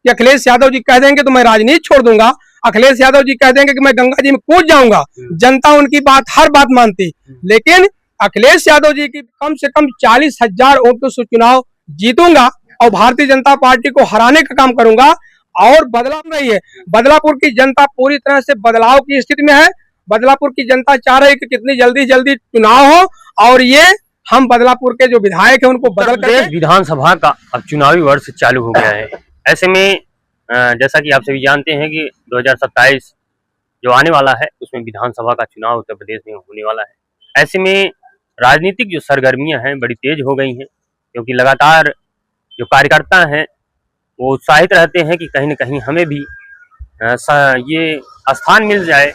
कि अखिलेश यादव जी कह देंगे तो मैं राजनीति छोड़ दूंगा, अखिलेश यादव जी कह देंगे कि मैं गंगा जी में कूद जाऊंगा, जनता उनकी बात हर बात मानती। लेकिन अखिलेश यादव जी की कम से कम 40,000 वोटों से चुनाव जीतूंगा और भारतीय जनता पार्टी को हराने का काम करूंगा। और बदलाव नहीं है, बदलापुर की जनता पूरी तरह से बदलाव की स्थिति में है। बदलापुर की जनता चाह रही है कि कितनी जल्दी जल्दी चुनाव हो और ये हम बदलापुर के जो विधायक है उनको बदल कर। विधानसभा का अब चुनावी वर्ष चालू हो गया है। ऐसे में जैसा कि आप सभी जानते हैं कि 2027 जो आने वाला है उसमें विधानसभा का चुनाव उत्तर प्रदेश में होने वाला है। ऐसे में राजनीतिक जो सरगर्मियां हैं बड़ी तेज हो गई हैं, क्योंकि लगातार जो कार्यकर्ता हैं वो उत्साहित रहते हैं कि कहीं न कहीं हमें भी ये स्थान मिल जाए।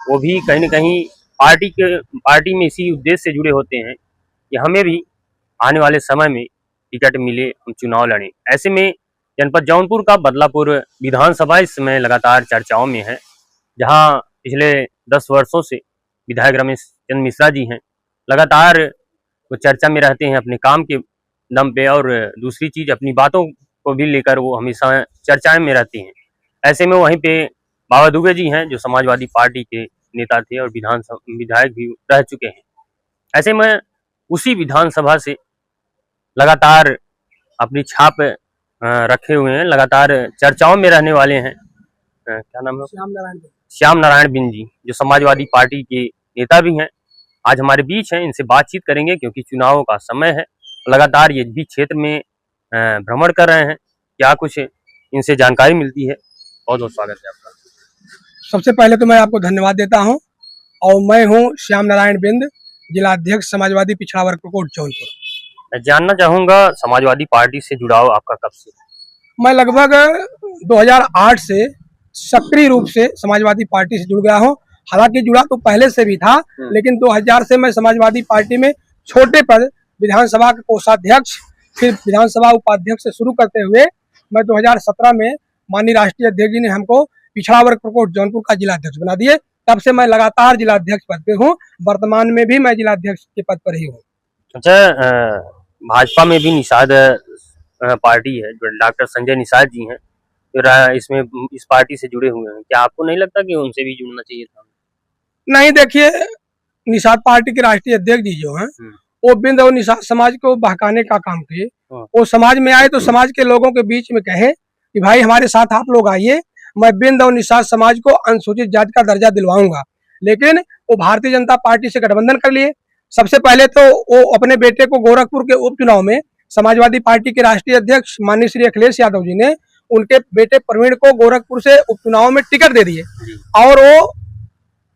वो भी कहीं न कहीं पार्टी में इसी उद्देश्य से जुड़े होते हैं कि हमें भी आने वाले समय में टिकट मिले, हम चुनाव लड़ें। ऐसे में जनपद जौनपुर का बदलापुर विधानसभा इस समय लगातार चर्चाओं में है, जहां पिछले 10 वर्षों से विधायक रमेश चंद्र मिश्रा जी हैं, लगातार वो चर्चा में रहते हैं अपने काम के दम पे, और दूसरी चीज अपनी बातों को भी लेकर वो हमेशा चर्चाएं में रहती हैं। ऐसे में वहीं पे बाबा दुबे जी हैं जो समाजवादी पार्टी के नेता थे और विधायक भी रह चुके हैं। ऐसे में उसी विधानसभा से लगातार अपनी छाप रखे हुए हैं, लगातार चर्चाओं में रहने वाले हैं। क्या नाम है? श्याम नारायण बिंद जी, जो समाजवादी पार्टी के नेता भी हैं, आज हमारे बीच हैं। इनसे बातचीत करेंगे क्योंकि चुनावों का समय है। लगातार ये भी क्षेत्र में भ्रमण कर रहे हैं, क्या कुछ इनसे जानकारी मिलती है। बहुत बहुत स्वागत है आपका। सबसे पहले तो मैं आपको धन्यवाद देता हूं, और मैं हूं श्याम नारायण बिंद, जिला अध्यक्ष समाजवादी पिछड़ा वर्ग प्रकोष्ठ जौनपुर। मैं जानना चाहूंगा समाजवादी पार्टी से जुड़ाव आपका कब से? मैं लगभग 2008 से सक्रिय रूप से समाजवादी पार्टी से जुड़ गया हूं। हालांकि जुड़ा तो पहले से भी था, लेकिन 2000 से मैं समाजवादी पार्टी में छोटे पद विधानसभा के कोषाध्यक्ष, फिर विधानसभा उपाध्यक्ष से शुरू करते हुए मैं 2017 में माननीय राष्ट्रीय अध्यक्ष जी ने हमको पिछड़ा वर्ग प्रकोष्ठ जौनपुर का जिलाध्यक्ष बना दिए। तब से मैं लगातार जिलाध्यक्ष पद पे हूँ। वर्तमान में भी मैं जिलाध्यक्ष के पद पर ही हूँ। अच्छा, भाजपा में भी निषाद पार्टी है, जो डॉक्टर संजय निषाद जी हैं, इसमें इस पार्टी से जुड़े हुए हैं। क्या आपको नहीं लगता कि उनसे भी जुड़ना चाहिए था? नहीं, देखिए, निषाद पार्टी के राष्ट्रीय अध्यक्ष जी जो हैं वो बिंद और निषाद समाज को बहकाने का काम किए। वो समाज में आए तो समाज के लोगों के बीच में कहे कि भाई हमारे साथ आप लोग आइए, मैं बिंद और निषाद समाज को अनुसूचित जाति का दर्जा दिलवाऊंगा। लेकिन वो भारतीय जनता पार्टी से गठबंधन कर लिए। सबसे पहले तो वो अपने बेटे को गोरखपुर के उपचुनाव में समाजवादी पार्टी के राष्ट्रीय अध्यक्ष माननीय श्री अखिलेश यादव जी ने उनके बेटे प्रवीण को गोरखपुर से उपचुनाव में टिकट दे दिए, और वो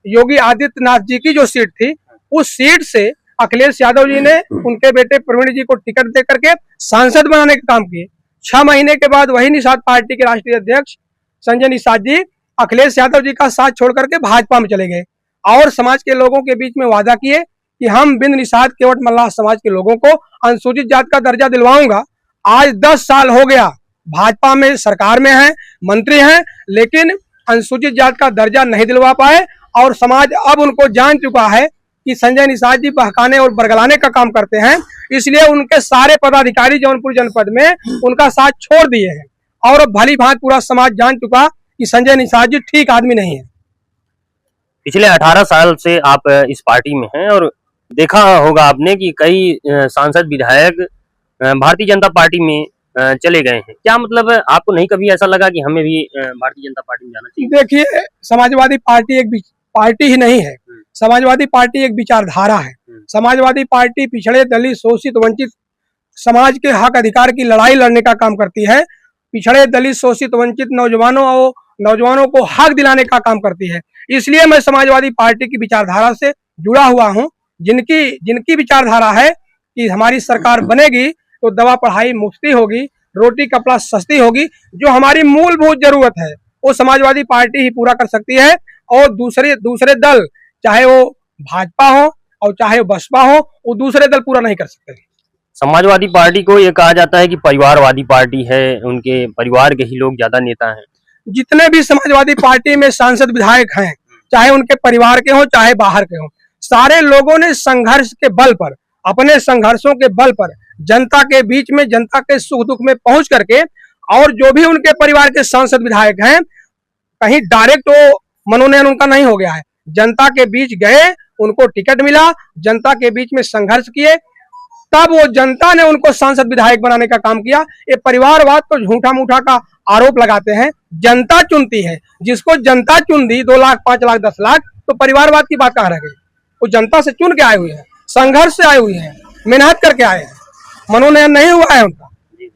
योगी आदित्यनाथ जी की जो सीट थी उस सीट से अखिलेश यादव जी ने उनके बेटे प्रवीण जी को टिकट दे करके सांसद बनाने का काम किए। 6 महीने के बाद वही निषाद पार्टी के राष्ट्रीय अध्यक्ष संजय निषाद जी अखिलेश यादव जी का साथ छोड़ करके भाजपा में चले गए, और समाज के लोगों के बीच में वादा किए कि हम बिंद निषाद केवट मल्लाह समाज के लोगों को अनुसूचित जाति का दर्जा दिलवाऊंगा। आज 10 साल हो गया, भाजपा में सरकार में है, मंत्री हैं, लेकिन अनुसूचित जाति का दर्जा नहीं दिलवा पाए। और समाज अब उनको जान चुका है कि संजय निषाद जी बहकाने और बरगलाने का काम करते हैं, इसलिए उनके सारे पदाधिकारी जौनपुर जनपद में उनका साथ छोड़ दिए हैं। और अब भली भांति पूरा समाज जान चुका कि संजय निषाद जी ठीक आदमी नहीं है। पिछले 18 साल से आप इस पार्टी में हैं और देखा होगा आपने कि कई सांसद विधायक भारतीय जनता पार्टी में चले गए हैं। क्या मतलब आपको नहीं कभी ऐसा लगा कि हमें भी भारतीय जनता पार्टी में जाना चाहिए? देखिए, समाजवादी पार्टी एक पार्टी ही नहीं है, समाजवादी पार्टी एक विचारधारा है। समाजवादी पार्टी पिछड़े, दलित, शोषित, वंचित समाज के हक अधिकार की लड़ाई लड़ने का काम करती है। पिछड़े, दलित, शोषित, वंचित नौजवानों को हक दिलाने का काम करती है। इसलिए मैं समाजवादी पार्टी की विचारधारा से जुड़ा हुआ हूँ, जिनकी विचारधारा है कि हमारी सरकार बनेगी तो दवा पढ़ाई मुफ्ती होगी, रोटी कपड़ा सस्ती होगी। जो हमारी मूलभूत जरूरत है वो समाजवादी पार्टी ही पूरा कर सकती है, और दूसरे दल, चाहे वो भाजपा हो और चाहे वो बसपा हो, वो दूसरे दल पूरा नहीं कर सकते। समाजवादी पार्टी को ये कहा जाता है कि परिवारवादी पार्टी है, उनके परिवार के ही लोग ज्यादा नेता हैं। जितने भी समाजवादी पार्टी में सांसद विधायक हैं, चाहे उनके परिवार के हों चाहे बाहर के हों, सारे लोगों ने संघर्ष के बल पर, अपने संघर्षों के बल पर जनता के बीच में, जनता के सुख दुख में पहुंच करके और जो भी उनके परिवार के सांसद विधायक हैं, कहीं डायरेक्ट वो मनोनयन उनका नहीं हो गया है। जनता के बीच गए, उनको टिकट मिला, जनता के बीच में संघर्ष किए, तब वो जनता ने उनको सांसद विधायक बनाने का काम किया। ये परिवारवाद तो झूठा मूठा का आरोप लगाते हैं। जनता चुनती है, जिसको जनता चुन दी 2 लाख 5 लाख 10 लाख, तो परिवारवाद की बात कहाँ रह गई? वो जनता से चुन के आए हुए हैं, संघर्ष से आए हुए हैं, मेहनत करके आए हैं, मनोनयन नहीं हुआ है उनका।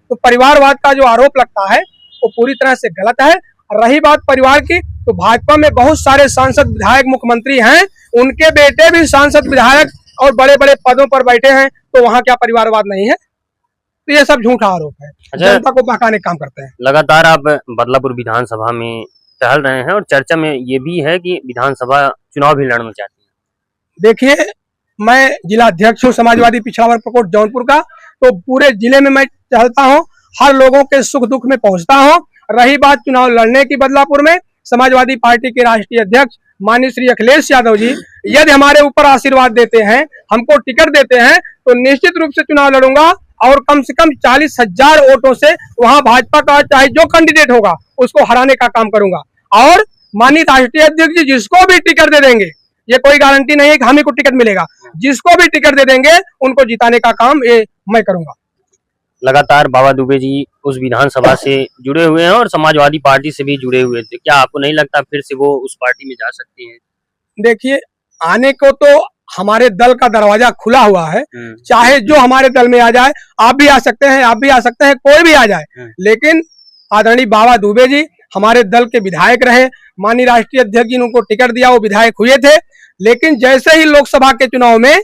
तो परिवारवाद का जो आरोप लगता है वो पूरी तरह से गलत है। रही बात परिवार की, तो भाजपा में बहुत सारे सांसद विधायक मुख्यमंत्री हैं, उनके बेटे भी सांसद विधायक और बड़े बड़े पदों पर बैठे हैं, तो वहाँ क्या परिवारवाद नहीं है? तो ये सब झूठा आरोप है, जनता को बहकाने काम करते हैं। लगातार आप बदलापुर विधानसभा में टहल रहे हैं और चर्चा में ये भी है कि विधानसभा चुनाव भी लड़ना चाहते हैं। देखिए, मैं जिला अध्यक्ष हूँ समाजवादी पिछड़ा वर्ग प्रकोष्ठ जौनपुर का, तो पूरे जिले में मैं टहलता हूँ, हर लोगों के सुख दुख में पहुंचता हूँ। रही बात चुनाव लड़ने की बदलापुर में, समाजवादी पार्टी के राष्ट्रीय अध्यक्ष माननीय श्री अखिलेश यादव जी यदि हमारे ऊपर आशीर्वाद देते हैं, हमको टिकट देते हैं, तो निश्चित रूप से चुनाव लड़ूंगा और कम से कम 40,000 वोटों से वहां भाजपा का चाहे जो कैंडिडेट होगा उसको हराने का काम करूंगा। और माननीय राष्ट्रीय अध्यक्ष जी जिसको भी टिकट दे देंगे, ये कोई गारंटी नहीं है कि हमें को टिकट मिलेगा, जिसको भी टिकट दे देंगे उनको जिताने का काम ये मैं करूंगा। लगातार बाबा दुबे जी उस विधानसभा से जुड़े हुए हैं और समाजवादी पार्टी से भी जुड़े हुए थे, क्या आपको नहीं लगता फिर से वो उस पार्टी में जा सकते हैं? देखिए, आने को तो हमारे दल का दरवाजा खुला हुआ है, चाहे जो हमारे दल में आ जाए, आप भी आ सकते हैं, आप भी आ सकते हैं, कोई भी आ जाए, लेकिन आदरणीय बाबा दुबे जी हमारे दल के विधायक रहे, माननीय राष्ट्रीय अध्यक्ष जी ने उनको टिकट दिया, वो विधायक हुए थे। लेकिन जैसे ही लोकसभा के चुनाव में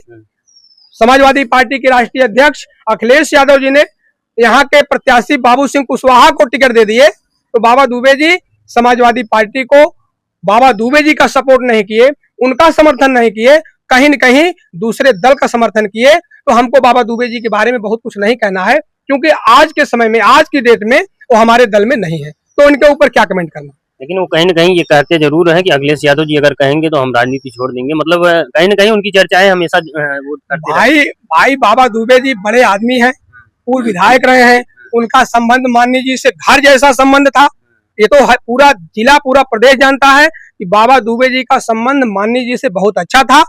समाजवादी पार्टी के राष्ट्रीय अध्यक्ष अखिलेश यादव जी ने यहाँ के प्रत्याशी बाबू सिंह कुशवाहा को टिकट दे दिए, तो बाबा दुबे जी समाजवादी पार्टी को, बाबा दुबे जी का सपोर्ट नहीं किए, उनका समर्थन नहीं किए, कहीं न कहीं दूसरे दल का समर्थन किए। तो हमको बाबा दुबे जी के बारे में बहुत कुछ नहीं कहना है, क्योंकि आज के समय में, आज की डेट में वो हमारे दल में नहीं है, तो इनके ऊपर क्या कमेंट करना। लेकिन वो कहीं न कहीं ये कहते जरूर है कि अखिलेश यादव जी अगर कहेंगे तो हम राजनीति छोड़ देंगे, मतलब कहीं न कहीं उनकी चर्चाएं हमेशा वो करते भाई बाबा दुबे जी बड़े आदमी हैं, पूर्व विधायक रहे हैं, उनका संबंध माननीय जी से घर जैसा संबंध था। ये तो पूरा जिला, पूरा प्रदेश जानता है कि बाबा दुबे जी का संबंध माननीय जी से बहुत अच्छा था।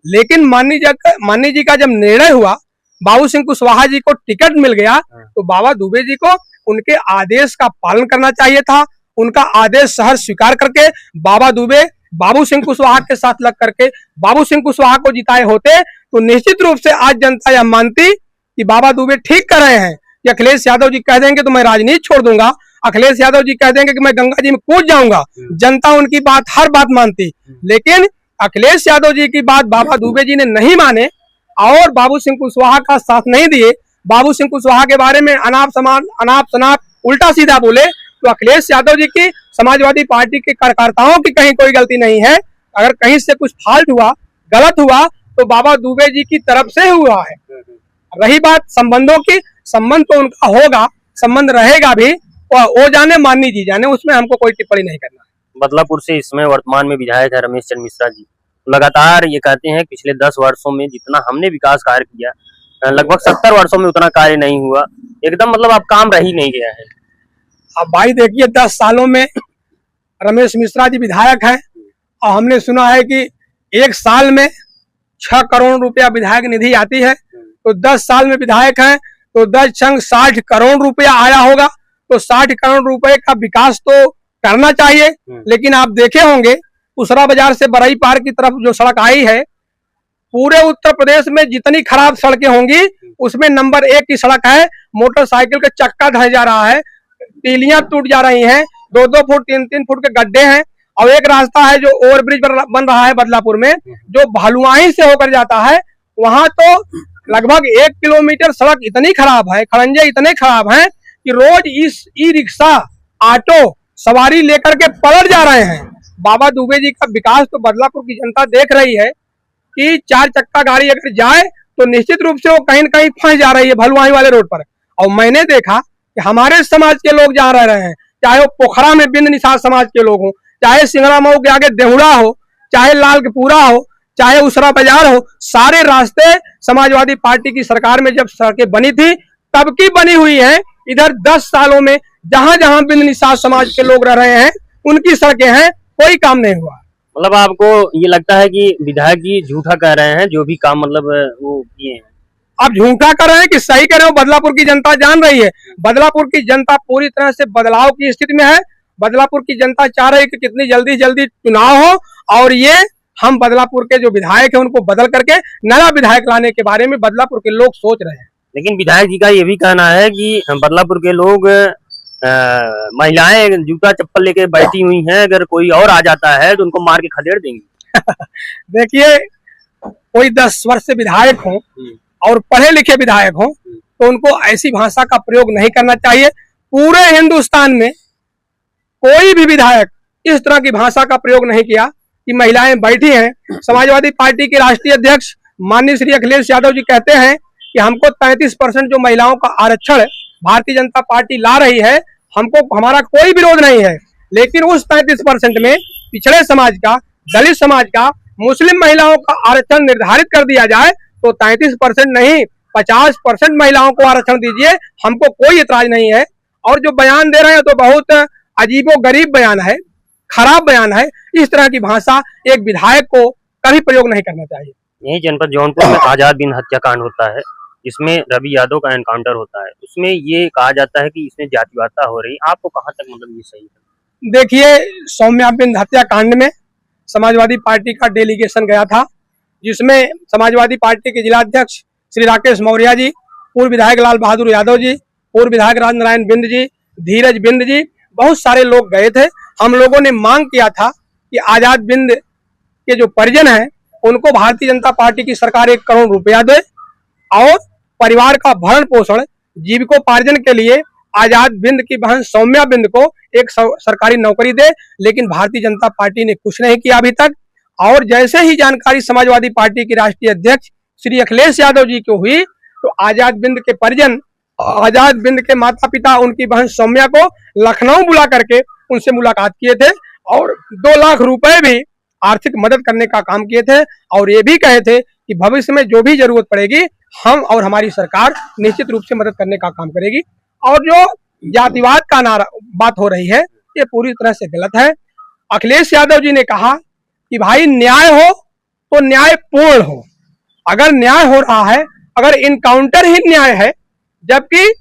लेकिन माननीय जी का जब निर्णय हुआ, बाबू सिंह कुशवाहा जी को टिकट मिल गया, तो बाबा दुबे जी को उनके आदेश का पालन करना चाहिए था। उनका आदेश सहर्ष स्वीकार करके बाबा दुबे बाबू सिंह कुशवाहा के साथ लग करके बाबू सिंह कुशवाहा को जिताए होते, तो निश्चित रूप से आज जनता यह मानती कि बाबा दुबे ठीक कर रहे हैं। कि अखिलेश यादव जी कह देंगे तो मैं राजनीति छोड़ दूंगा, अखिलेश यादव जी कह देंगे कि मैं गंगा जी में कूद जाऊंगा, जनता उनकी बात, हर बात मानती। लेकिन अखिलेश यादव जी की बात बाबा दुबे जी ने नहीं माने और बाबू सिंह कुशवाहा का साथ नहीं दिए, बाबू सिंह कुशवाहा के बारे में अनाप शनाप उल्टा सीधा बोले, तो अखिलेश यादव जी की, समाजवादी पार्टी के कार्यकर्ताओं की कहीं कोई गलती नहीं है। अगर कहीं से कुछ फाल्ट हुआ, गलत हुआ, तो बाबा दुबे जी की तरफ से हुआ है। रही बात संबंधों की, संबंध तो उनका होगा, संबंध रहेगा भी, और वो जाने माननीय जी जाने, उसमें हमको कोई टिप्पणी नहीं करना है। बदलापुर से इसमें वर्तमान में विधायक है रमेश चंद्र मिश्रा जी, लगातार ये कहते हैं पिछले 10 वर्षों में जितना हमने विकास कार्य किया, लगभग 70 वर्षों में उतना कार्य नहीं हुआ, एकदम मतलब अब काम रह ही नहीं गया है। अब भाई देखिए, 10 सालों में रमेश मिश्रा जी विधायक हैं और हमने सुना है कि एक साल में 6 करोड़ रुपया विधायक निधि आती है, तो 10 साल में विधायक हैं तो 10 संग 60 करोड़ रुपया आया होगा, तो 60 करोड़ रुपए का विकास तो करना चाहिए। लेकिन आप देखे होंगे उसरा बाजार से बरई पार की तरफ जो सड़क आई है, पूरे उत्तर प्रदेश में जितनी खराब सड़कें होंगी उसमें नंबर 1 की सड़क है। मोटरसाइकिल का चक्का धस जा रहा है, तीलियां टूट जा रही हैं, 2-2 फुट 3-3 फुट के गड्ढे हैं। और एक रास्ता है जो ओवरब्रिज बन रहा है बदलापुर में, जो भालुआही से होकर जाता है, वहां तो लगभग 1 किलोमीटर सड़क इतनी खराब है, खड़ंजे इतने खराब हैं कि रोज इस ई रिक्शा, ऑटो सवारी लेकर के पलट जा रहे हैं। बाबा दुबे जी का विकास तो बदलापुर की जनता देख रही है कि 4 चक्का गाड़ी अगर जाए तो निश्चित रूप से वो कहीं न कहीं फंस जा रही है भलुआही वाले रोड पर। और मैंने देखा कि हमारे समाज के लोग जहाँ रह रहे हैं, चाहे वो पोखरा में बिंद निषाद समाज के लोग हों, चाहे सिंगड़ा मऊ के आगे देहुड़ा हो, चाहे लालपुरा हो, चाहे उसरा बाजार हो, सारे रास्ते समाजवादी पार्टी की सरकार में जब सड़कें बनी थी तब की बनी हुई है। इधर 10 सालों में जहां जहां बिंद निषाद समाज के लोग रह रहे हैं उनकी सड़कें हैं, कोई काम नहीं हुआ। मतलब आपको ये लगता है कि विधायक जी झूठा कह रहे हैं, जो भी काम मतलब वो किए हैं? आप झूठा कर रहे हैं कि सही कर रहे हो, बदलापुर की जनता जान रही है। बदलापुर की जनता पूरी तरह से बदलाव की स्थिति में है। बदलापुर की जनता चाह रही है कि कितनी जल्दी जल्दी चुनाव हो और ये हम बदलापुर के जो विधायक है उनको बदल करके नया विधायक लाने के बारे में बदलापुर के लोग सोच रहे हैं। लेकिन विधायक जी का ये भी कहना है कि बदलापुर के लोग महिलाएं जूता चप्पल लेके बैठी हुई हैं, अगर कोई और आ जाता है तो उनको मार के खदेड़ देंगे। देखिए, कोई 10 वर्ष से विधायक हो और पढ़े लिखे विधायक हो तो उनको ऐसी भाषा का प्रयोग नहीं करना चाहिए। पूरे हिंदुस्तान में कोई भी विधायक इस तरह की भाषा का प्रयोग नहीं किया कि महिलाएं बैठी हैं। समाजवादी पार्टी के राष्ट्रीय अध्यक्ष माननीय श्री अखिलेश यादव जी कहते हैं कि हमको 33% जो महिलाओं का आरक्षण भारतीय जनता पार्टी ला रही है, हमको हमारा कोई विरोध नहीं है। लेकिन उस 33% में पिछड़े समाज का, दलित समाज का, मुस्लिम महिलाओं का आरक्षण निर्धारित कर दिया जाए तो 33% नहीं 50% महिलाओं को आरक्षण दीजिए, हमको कोई इतराज नहीं है। और जो बयान दे रहे हैं तो बहुत अजीबो गरीब बयान है, खराब बयान है। इस तरह की भाषा एक विधायक को कभी प्रयोग नहीं करना चाहिए। यही जनपद जौनपुर में आजाद बिंद हत्याकांड होता है, जिसमें रवि यादव का एनकाउंटर होता है, उसमें ये कहा जाता है कि इसमें जातिवादता हो रही। आपको कहाँ तक मतलब ये सही है? देखिए, सौम्या बिंद हत्याकांड में समाजवादी पार्टी का डेलीगेशन गया था, जिसमें समाजवादी पार्टी के जिलाध्यक्ष श्री राकेश मौर्य जी, पूर्व विधायक लाल बहादुर यादव जी, पूर्व विधायक राजनारायण बिंद जी, धीरज बिंद जी, बहुत सारे लोग गए थे। हम लोगों ने मांग किया था कि आजाद बिंद के जो परिजन हैं उनको भारतीय जनता पार्टी की सरकार 1 करोड़ रुपया दे और परिवार का भरण पोषण जीविकोपार्जन के लिए आजाद बिंद की बहन सौम्या बिंद को एक सरकारी नौकरी दे। लेकिन भारतीय जनता पार्टी ने कुछ नहीं किया अभी तक। और जैसे ही जानकारी समाजवादी पार्टी के राष्ट्रीय अध्यक्ष श्री अखिलेश यादव जी को हुई तो आजाद बिंद के परिजन, आजाद बिंद के माता पिता उनकी बहन सौम्या को लखनऊ बुला करके उनसे मुलाकात किए थे और 2 लाख रुपए भी आर्थिक मदद करने का काम किए थे। और ये भी कहे थे कि भविष्य में जो भी जरूरत पड़ेगी हम और हमारी सरकार निश्चित रूप से मदद करने का काम करेगी। और जो जातिवाद का नारा बात हो रही है ये पूरी तरह से गलत है। अखिलेश यादव जी ने कहा कि भाई न्याय हो तो न्याय पूर्ण हो। अगर न्याय हो रहा है, अगर इनकाउंटर ही न्याय है, जबकि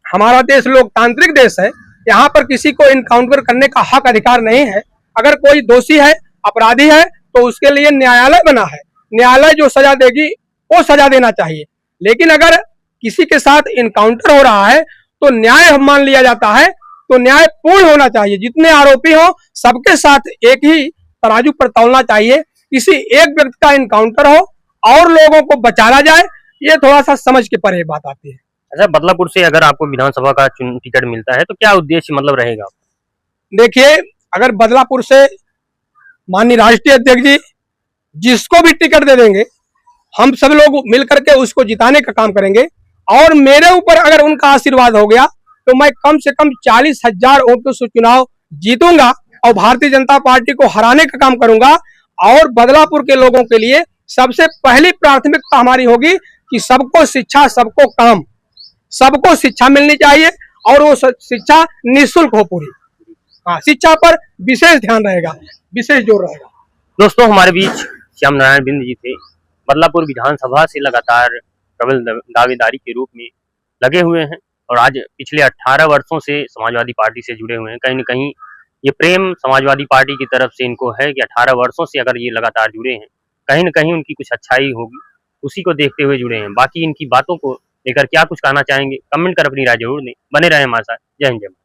हमारा देश लोकतांत्रिक देश है, यहाँ पर किसी को इनकाउंटर करने का हक अधिकार नहीं है। अगर कोई दोषी है, अपराधी है तो उसके लिए न्यायालय बना है, न्यायालय जो सजा देगी वो सजा देना चाहिए। लेकिन अगर किसी के साथ इनकाउंटर हो रहा है तो न्याय मान लिया जाता है, तो न्याय पूर्ण होना चाहिए। जितने आरोपी हो सबके साथ एक ही तराजू पर तौलना चाहिए। किसी एक व्यक्ति का इनकाउंटर हो और लोगों को बचाना जाए, ये थोड़ा सा समझ के परे बात आती है। अच्छा, बदलापुर से अगर आपको विधानसभा का टिकट मिलता है तो क्या उद्देश्य मतलब रहेगा? देखिए, अगर बदलापुर से माननीय राष्ट्रीय अध्यक्ष जी जिसको भी टिकट दे देंगे, हम सब लोग मिलकर के उसको जिताने का काम करेंगे। और मेरे ऊपर अगर उनका आशीर्वाद हो गया तो मैं कम से कम 40,000 वोटों से चुनाव जीतूंगा और भारतीय जनता पार्टी को हराने का काम करूंगा। और बदलापुर के लोगों के लिए सबसे पहली प्राथमिकता हमारी होगी कि सबको शिक्षा, सबको काम, सबको शिक्षा मिलनी चाहिए और वो शिक्षा निःशुल्क हो पूरी। हाँ, शिक्षा पर विशेष ध्यान रहेगा, विशेष जोर रहेगा। दोस्तों, हमारे बीच श्याम नारायण बिंद जी थे। बदलापुर विधानसभा से लगातार प्रबल दावेदारी के रूप में लगे हुए हैं और आज पिछले 18 वर्षों से समाजवादी पार्टी से जुड़े हुए हैं। कहीं न कहीं ये प्रेम समाजवादी पार्टी की तरफ से इनको है कि 18 वर्षों से अगर ये लगातार जुड़े हैं, कहीं न कहीं उनकी कुछ अच्छाई होगी, उसी को देखते हुए जुड़े हैं। बाकी इनकी बातों को लेकर क्या कुछ कहना चाहेंगे, कमेंट कर अपनी राय जरूर दें। बने रहें हमारे साथ। जय हिंद, जय भारत।